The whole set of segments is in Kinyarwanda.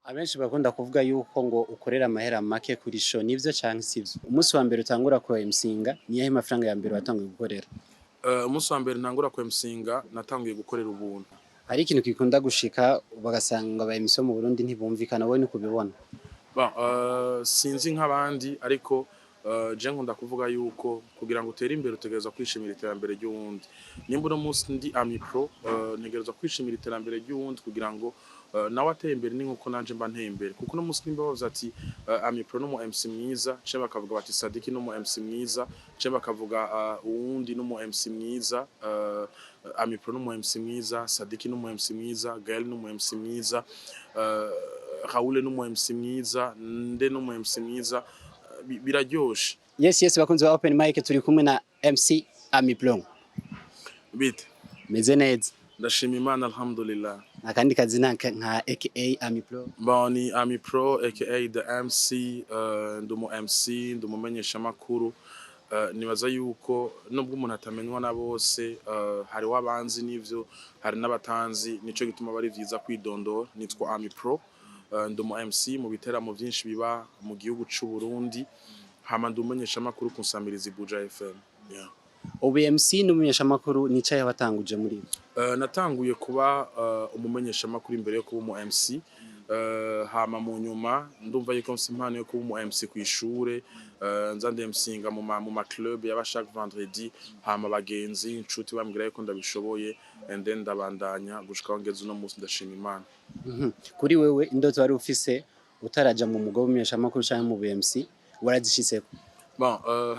Abenshi bakunda kuvuga yuko ngo ukorera mahera make kuri show nivyo canke sivyo. Umunsi wa mbere utangura ku MCinga niyahe mafaranga ya mbere watanguye gukorera? Umunsi wa mbere ntangura kwemsinga natanguye gukorera ubuntu. Hari ikintu gikunda gushika bagasanga aba MC mu Burundi ntibumvikana wowe ni kubibona? Sinzi nk'abandi ariko je nkunda kuvuga yuko kugira ngo uterimbere utegerezwa kwishimira iterambere ry'uwundi. Nimba uno munsi ndi Ami Pro ntegerezwa kwishimira iterambere ry'uwundi kugira ngo nawe ateye imbere ni nkuko nanje mba nteye imbere. Kuko uno munsi nimba bavuze ati Ami Pro no mu MC mwiza, ce bakavuga bati Sadiki no mu MC mwiza, ce bakavuga uwundi no mu MC mwiza, Ami Pro no mu MC mwiza, Sadiki no mu MC mwiza, Gael no mu MC mwiza, Raoul no mu MC mwiza, Nde no mu MC mwiza, biraryoshe. Yes bakunzi ba Open Mic turi kumwe na MC Ami Pro. Bite Meze neza. ndashima Imana alhamdulillah. Akandi kazi nka aka Ami Pro. Ni Ami Pro aka the MC, ndumu MC ndumumenyesha makuru. Nibaza yuko nubwo umuntu atamenywa na bose, hari wabanzi nivyo hari n'abatanzi, nico gituma bari vyiza kwidondora. Nitwa Ami Pro, ndumu MC mu biteramo vyinshi biba mu gihugu c'u Burundi, hama ndumenyesha makuru kunsamiriza Buja FM. Yeah. Ubu MC n'umumenyesha makuru nicaye watanguje muri byo. Natanguye kuba umumenyesha makuru imbere yo kuba umu MC, hama mu nyuma ndumva yuko mfise impano yo kuba umu MC kw'ishure, nza ndemsinga mu ma club yaba chaque vendredi, hama bagenzi inshuti bambwira yuko ndabishoboye, and then ndabandanya gushika ngeze uno munsi ndashima Imana. Kuri wewe indoto wari ufise utaraja mu mugo w'umumenyesha makuru canke mu MC warazishitseko?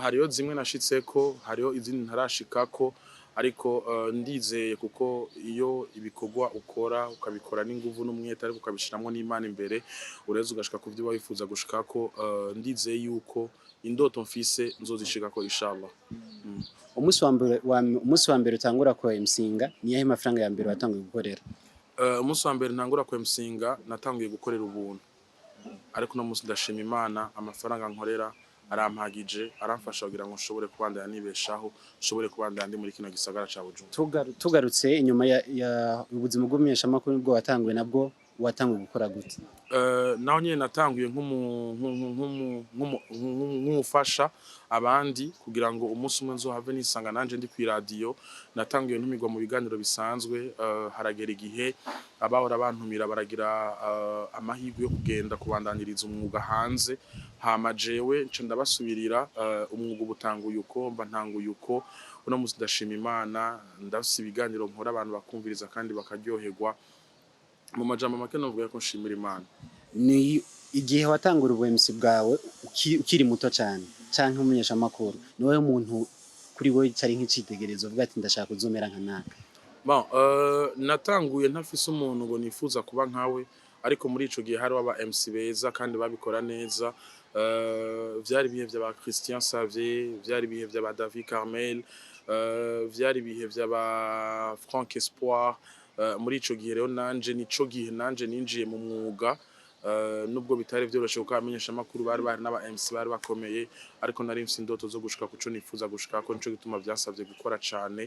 Hariyo zimwe nashitseko, hariyo izindi ntarashikako, ariko ndizeye kuko iyo ibikorwa ukora ukabikora n'inguvu n'umwete ariko ukabishiramwo n'Imana imbere, ureze ugashika ku vyo wifuza gushikako, ndizeye yuko indoto mfise nzozishikako inshallah. Umunsi wa mbere utangura ku MCinga niyahe mafaranga ya mbere watanguye gukorera? Umunsi wa mbere ntangura kwemsinga natanguye gukorera ubuntu, ariko no munsi ndashima Imana amafaranga nkorera arampagije, aramfasha kugira ngo nshobore kubandanya nibeshaho, nshobore kubandanya ndi muri kino gisagara ca Bujumbura. Tugarutse inyuma ya ubuzima bw'umumenyesha makuru bwo watanguye nabwo watanguye gukora gute? Naho nyene natanguye nk'umufasha abandi kugira ngo umunsi umwe nzohave nisanga nanje ndi kwi radio. Natanguye ntumirwa mu biganiro bisanzwe, haragera igihe abahora bantumira baragira amahirwe yo kugenda kubandaniriza umwuga hanze, hama jewe nce ndabasubirira, umwuga ubutanguye uko mba ntanguye uko. Uno munsi ndashima Imana, ndafise ibiganiro nkora abantu bakumviriza kandi bakaryoherwa. Mu majambo make novuga ko nshimira Imana. Ni igihe watangura ubu MC bwawe ukiri muto cyane canke umumenyesha makuru, niwe umuntu kuri wowe cyari nk'icitegerezo uvuga ati ndashaka kuzomera nka naka? Natanguye ntafise umuntu ngo nifuza kuba nkawe, ariko muri ico gihe hari aba MC beza kandi babikora neza. Vyari bihe vy'aba Christian Xavier, vyari bihe vy'aba David Carmel, vyari bihe vy'aba Frank Espoir. Muri ico gihe rero nanje nico gihe nanje ninjiye mu mwuga, nubwo bitari vyoroshe kuko amenyesha makuru bari n'aba MC bari bakomeye, ariko nari mfise indoto zo gushika kuco nifuza gushikako, nico gituma vyasavye gukora cane,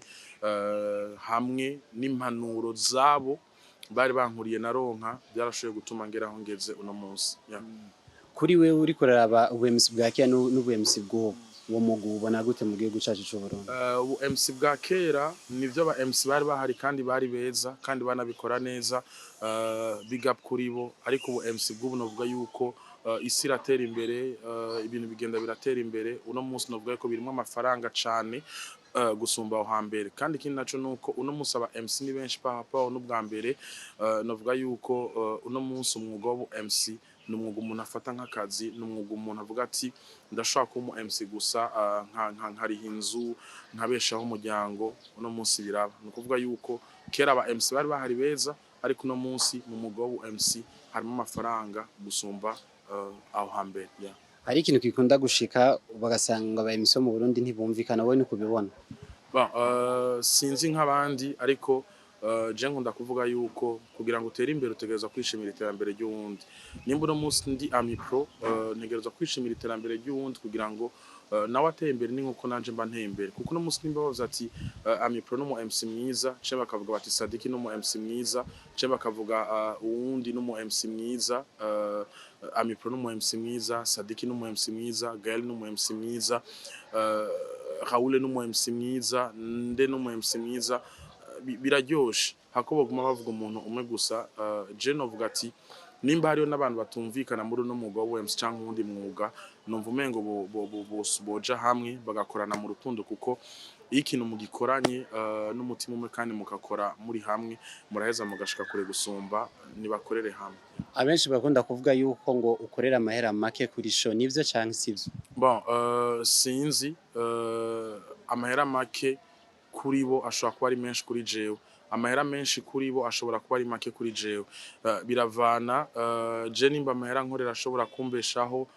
hamwe n'impanuro zabo bari bankuriye naronka, byarashoboye gutuma ngeraho ngeze uno munsi. Yeah. Kuri wewe uri kuraba ubu MC bwa kera n'ubu MC bwo uwo mugu ubona gute mu gihugu cacu c'u Burundi? Ubu MC bwa kera nivyo aba MC bari bahari kandi bari beza kandi banabikora neza, big up kuri bo. Ariko ubu MC bw'ubu novuga yuko isi iratera imbere, ibintu bigenda biratera imbere. Uno munsi novuga yuko birimo amafaranga cane gusumba aho hambere, kandi ikindi naco nuko uno munsi aba MC ni benshi pahapaho n'ubwa mbere. Novuga yuko uno munsi umwuga w'ubu MC n'umwuga umuntu afata nk'akazi, n'umwuga umuntu avuga ati ndashaka kuba umu MC gusa, nkariha inzu, nkabeshaho umuryango. Uno munsi biraba, nukuvuga yuko kera aba MC bari bahari beza, ariko uno munsi mu mwuga w'ubu MC harimo amafaranga gusumba aho hambere. Yeah. Hari ikintu gikunda gushika bagasanga aba MC mu Burundi ntibumvikana wowe ni kubibona? Sinzi nk'abandi ariko je nkunda kuvuga yuko kugira ngo uterimbere utegerezwa kwishimira iterambere ry'uwundi. Nimba uno munsi ndi Ami Pro, ntegerezwa kwishimira iterambere ry'uwundi kugira ngo nawe ateye imbere ni nkuko nanje mba nteye imbere kuko no musi nimba bavuze ati Amipro no mu MC mwiza ce bakavuga bati Sadiki no mu MC mwiza ce bakavuga uwundi no mu MC mwiza Amipro no mu MC mwiza Sadiki no mu MC mwiza Gael no mu MC mwiza Raoul no mu MC mwiza nde no mu MC mwiza biraryoshe hako baguma bavuga umuntu umwe gusa je novuga ati nimba hariyo n'abantu batumvikana muri no mwuga wa MC canke uwundi mwuga numva umengo boja hamwe bagakorana mu rukundo kuko ikintu mugikoranye n'umutima umwe kandi mukakora muri hamwe muraheza mugashika kure gusumba nibakorere hamwe. Abenshi bakunda kuvuga yuko ngo ukorera mahera make kuri show nivyo canke sivyo? Bon sinzi amahera make kuri bo ashobora kuba ari menshi kuri jewe amahera menshi kuri bo ashobora kuba ari make kuri jewe biravana je nimba amahera nkorera ashobora kumbeshaho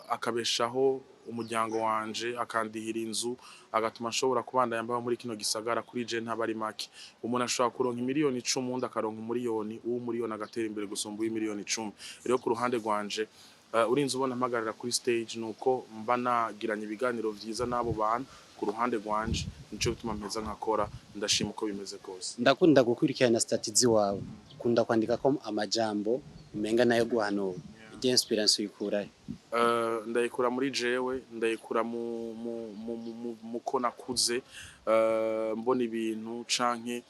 akabeshaho umuryango wanje akandihira inzu agatuma ashobora kubandanya mbaho muri kino gisagara kuri je ntabari make umuntu ashobora kuronka miliyoni 10 undi akaronka miliyoni uwo miliyoni agatera imbere gusumba miliyoni 10 rero ku ruhande rwanje urinze ubona mpagarara kuri stage nuko mba nagiranye ibiganiro vyiza nabo bantu ku ruhande rwanje nico bituma mpeza nkakora ndashima uko bimeze kose. Ndakunda gukurikirana statizi wawe ukunda kwandika ko amajambo umenga nayo guhanura ide inspiration ikurahe? Ndayikura muri jewe ndayikura mu ko nakuze mbona ibintu canke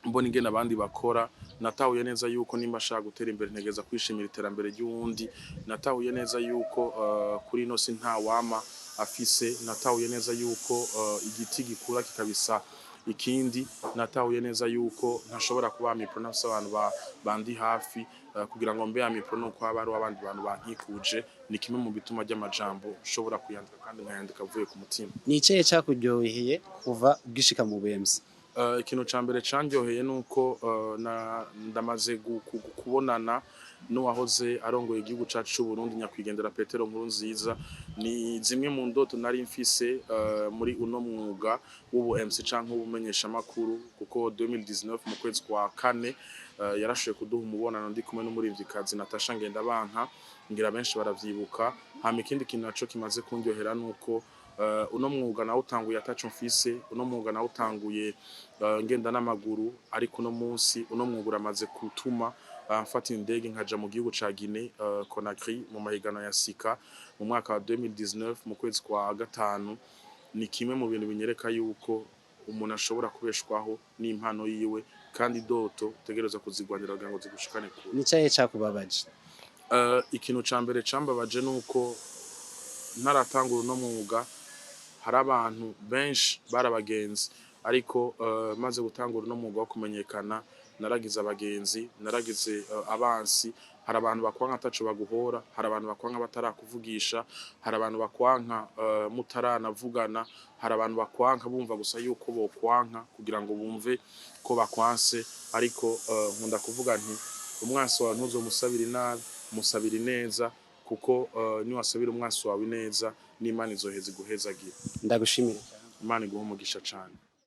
mbona ingene abandi bakora natahuye neza yuko nimba ashaka gutera imbere ntegeza kwishimira iterambere ry'uwundi natahuye neza yuko kuri no si nta wama afise natahuye neza yuko igiti gikura kikabisa ikindi natahuye neza yuko ntashobora kuba Amipro nafise abantu bandi hafi kugira ngo mbe Amipro nuko abari abandi bantu bankikuje ni kimwe mu bituma ry'amajambo ushobora kuyandika kandi nkayandika avuye ku mutima. Ni ikihe cyakuryoheye kuva ugishika mu BMC? Ikintu ca mbere candyoheye nuko ndamaze kubonana n'uwahoze arongoye igihugu cacu c'u Burundi nyakwigendera Petero Nkurunziza ni zimwe mu ndoto nari mfise muri uno mwuga w'ubu MC canke ubumenyesha makuru kuko 2019 mu kwezi kwa kane yarashoye kuduha umubonano ndi kumwe n'umurivyikazi Natasha Ngendabanka ngira benshi baravyibuka hama ikindi kintu naco kimaze kundyohera nuko uno mwuga nawo utanguye ataco mfise uno mwuga nawo utanguye ngenda n'amaguru ariko uno munsi uno mwuga uramaze gutuma mfata indege nkaja mu gihugu ca Guinée Conakry mu mahigano ya Sika mu mwaka wa 2019 mu kwezi kwa gatanu ni kimwe mu bintu binyereka yuko umuntu ashobora kubeshwaho n'impano yiwe kandi doto utegerezwa kuzigwanira kugira ngo zigushikane kure. Ni cyahe cakubabaje? Ikintu ca mbere cambabaje nuko ntaratangura uno mwuga hari abantu benshi barabagenzi ariko maze gutangura no mwuga wo kumenyekana naragize abagenzi naragize abansi hari abantu bakwanka ataco baguhora hari abantu bakwanka batarakuvugisha hari abantu bakwanka mutaranavugana hari abantu bakwanka bumva gusa yuko bokwanka kugira ngo bumve ko bakwanse ariko nkunda kuvuga nti umwansi wawe ntuzomusabira inabi musabira neza kuko ni wasabira umwansi wawe neza n'Imana izoheza iguhezagira. Ndagushimira. Imana iguhe umugisha cyane.